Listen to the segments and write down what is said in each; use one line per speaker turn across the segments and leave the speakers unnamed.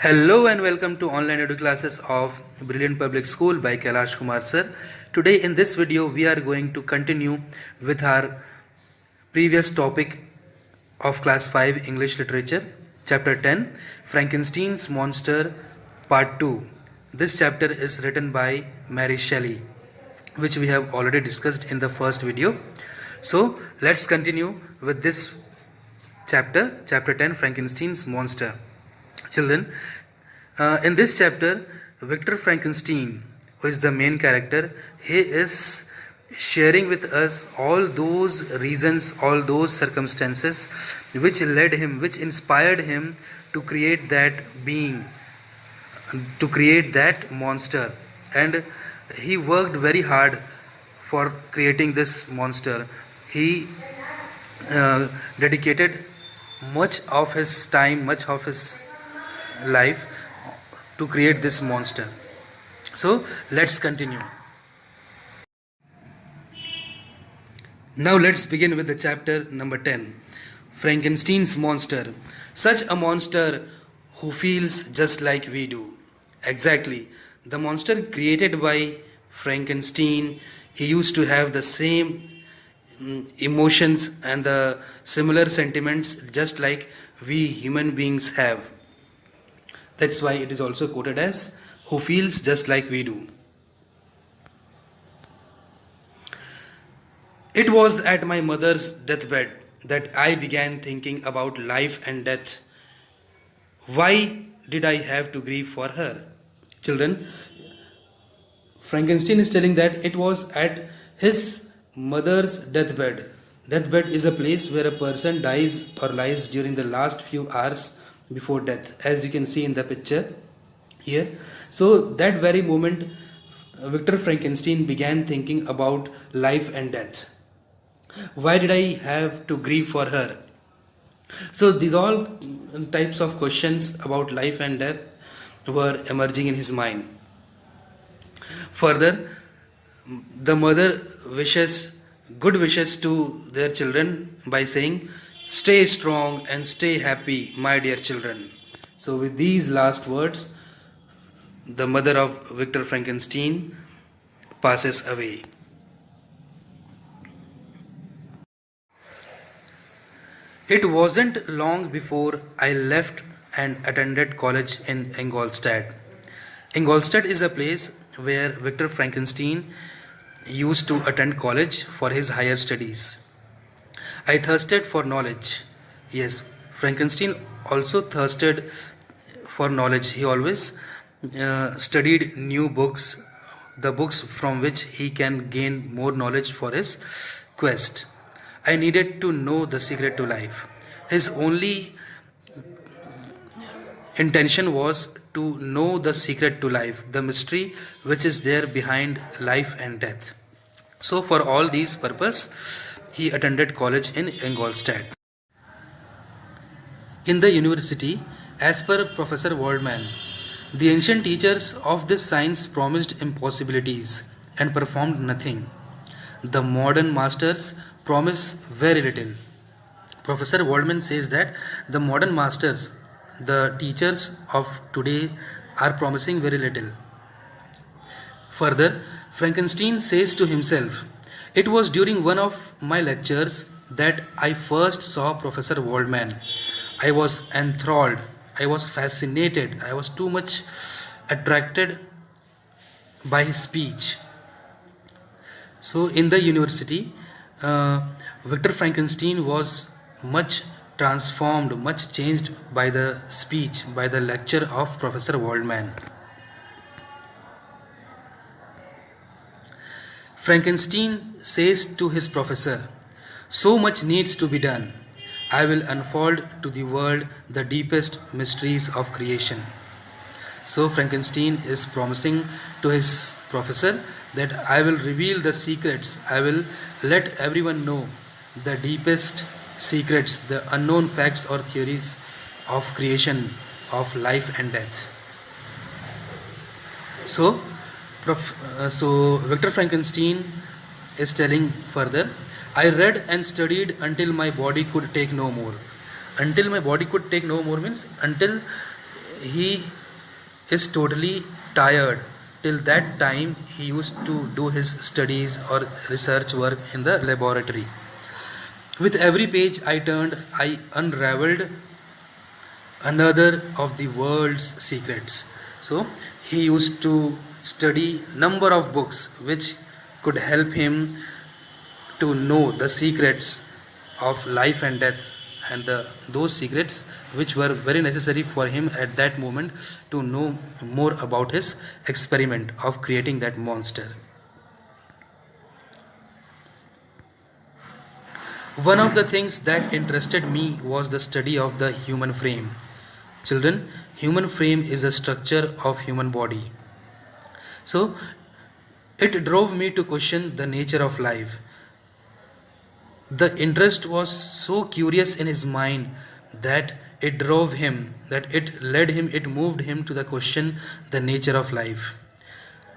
Hello and welcome to online edu classes of Brilliant Public School by Kailash Kumar sir. Today in this video we are going to continue with our previous topic of class 5 English literature, chapter 10, Frankenstein's Monster, part 2. This chapter is written by Mary Shelley, which we have already discussed in the first video. So let's continue with this chapter 10, Frankenstein's Monster. Children, in this chapter, Victor Frankenstein, who is the main character, he is sharing with us all those reasons, all those circumstances which led him, which inspired him to create that being, to create that monster. And he worked very hard for creating this monster. He dedicated much of his time, much of his life to create this monster. So let's continue. Now let's begin with the chapter number 10, Frankenstein's Monster. Such a monster who feels just like we do. Exactly. The monster created by Frankenstein, he used to have the same emotions and the similar sentiments just like we human beings have. That's why it is also quoted as who feels just like we do. It was at my mother's deathbed that I began thinking about life and death. Why did I have to grieve for her? Children, Frankenstein is telling that it was at his mother's deathbed. Deathbed is a place where a person dies or lies during the last few hours before death, as you can see in the picture here. So that very moment Victor Frankenstein began thinking about life and death. Why did I have to grieve for her? So these all types of questions about life and death were emerging in his mind. Further, the mother wishes good wishes to their children by saying, "Stay strong and stay happy, my dear children." So with these last words, the mother of Victor Frankenstein passes away. It wasn't long before I left and attended college in Ingolstadt. Ingolstadt is a place where Victor Frankenstein used to attend college for his higher studies. I thirsted for knowledge. Yes, Frankenstein also thirsted for knowledge. He always studied new books, the books from which he can gain more knowledge for his quest. I needed to know the secret to life. His only intention was to know the secret to life, the mystery which is there behind life and death. So for all these purpose, he attended college in Ingolstadt. In the university, as per Professor Waldman, the ancient teachers of this science promised impossibilities and performed nothing. The modern masters promise very little. Professor Waldman says that the modern masters, the teachers of today, are promising very little. Further, Frankenstein says to himself, "It was during one of my lectures that I first saw Professor Waldman. I was enthralled, I was fascinated, I was too much attracted by his speech." So in the university, Victor Frankenstein was much transformed, much changed by the speech, by the lecture of Professor Waldman. Frankenstein says to his professor, "So much needs to be done. I will unfold to the world the deepest mysteries of creation." So Frankenstein is promising to his professor that I will reveal the secrets, I will let everyone know the deepest secrets, the unknown facts or theories of creation, of life and death. So Victor Frankenstein is telling further, "I read and studied until my body could take no more." Until my body could take no more means until he is totally tired. Till that time, he used to do his studies or research work in the laboratory. With every page I turned, I unraveled another of the world's secrets. So he used to study number of books which could help him to know the secrets of life and death, and those secrets which were very necessary for him at that moment to know more about his experiment of creating that monster. One of the things that interested me was the study of the human frame. Children, human frame is a structure of human body. So it drove me to question the nature of life. The interest was so curious in his mind that it drove him, that it led him, it moved him to the question the nature of life.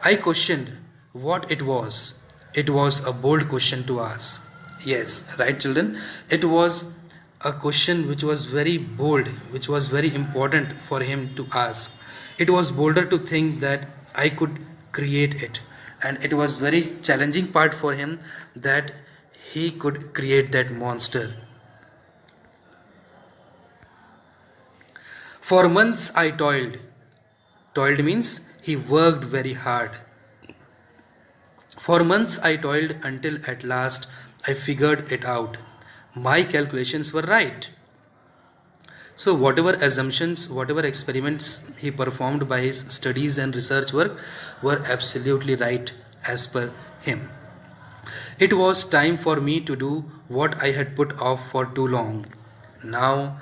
I questioned what it was. It was a bold question to ask. Yes, right, children. It was a question which was very bold, which was very important for him to ask. It was bolder to think that I could create it, and it was very challenging part for him that he could create that monster. For months I toiled. Toiled means he worked very hard. For months I toiled until at last I figured it out. My calculations were right. So whatever assumptions, whatever experiments he performed by his studies and research work were absolutely right as per him. It was time for me to do what I had put off for too long. Now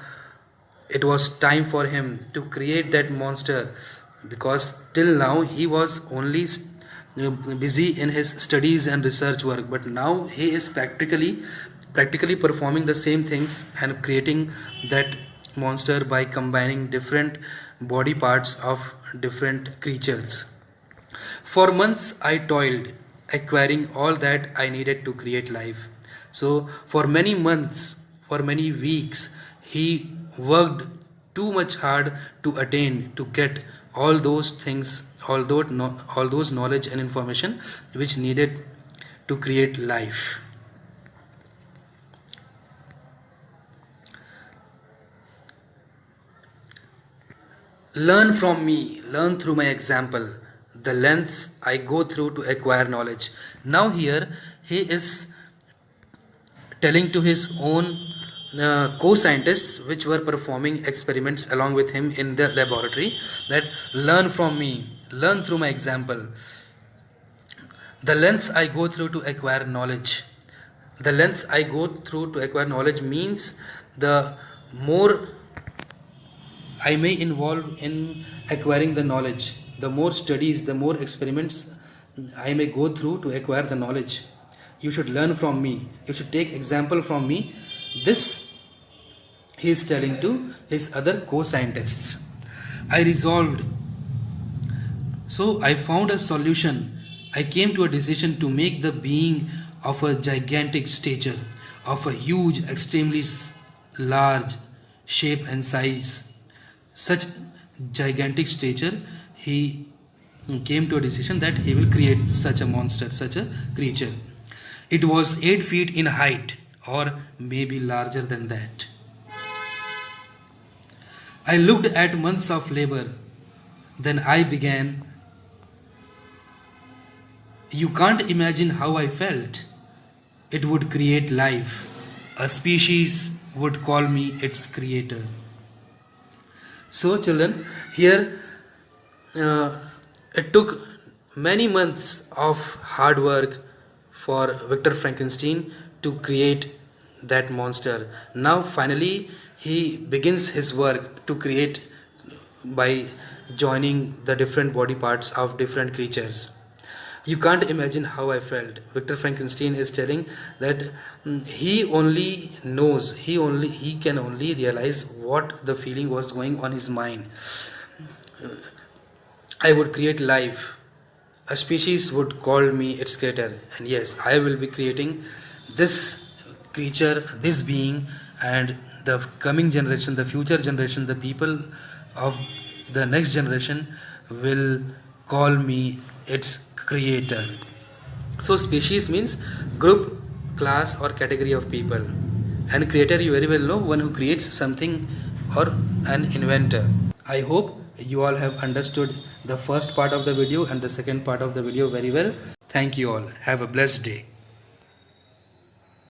it was time for him to create that monster, because till now he was only busy in his studies and research work, but now he is practically performing the same things and creating that monster by combining different body parts of different creatures. For months I toiled, acquiring all that I needed to create life. So for many months, for many weeks, he worked too much hard to attain, to get all those things, all those knowledge and information which needed to create life. Learn from me, learn through my example, the lengths I go through to acquire knowledge. Now, here he is telling to his own co-scientists which were performing experiments along with him in the laboratory, that learn from me, learn through my example, the lengths I go through to acquire knowledge. The lengths I go through to acquire knowledge means the more I may involve in acquiring the knowledge, the more studies, the more experiments I may go through to acquire the knowledge. You should learn from me. You should take example from me. This he is telling to his other co-scientists. I resolved. So I found a solution. I came to a decision to make the being of a gigantic stature, of a huge, extremely large shape and size, such gigantic stature, he came to a decision that he will create such a monster, such a creature. It was 8 feet in height, or maybe larger than that. I looked at months of labor. Then I began. You can't imagine how I felt. It would create life. A species would call me its creator. So, children, here it took many months of hard work for Victor Frankenstein to create that monster. Now, finally, he begins his work to create by joining the different body parts of different creatures. You can't imagine how I felt. Victor Frankenstein is telling that he only knows, he can only realize what the feeling was going on his mind. I would create life. A species would call me its creator, and yes, I will be creating this creature, this being, and the coming generation, the future generation, the people of the next generation will call me its creator. So species means group, class or category of people, and creator you very well know, one who creates something or an inventor. I hope you all have understood the first part of the video and the second part of the video very well. Thank you all. Have a blessed day.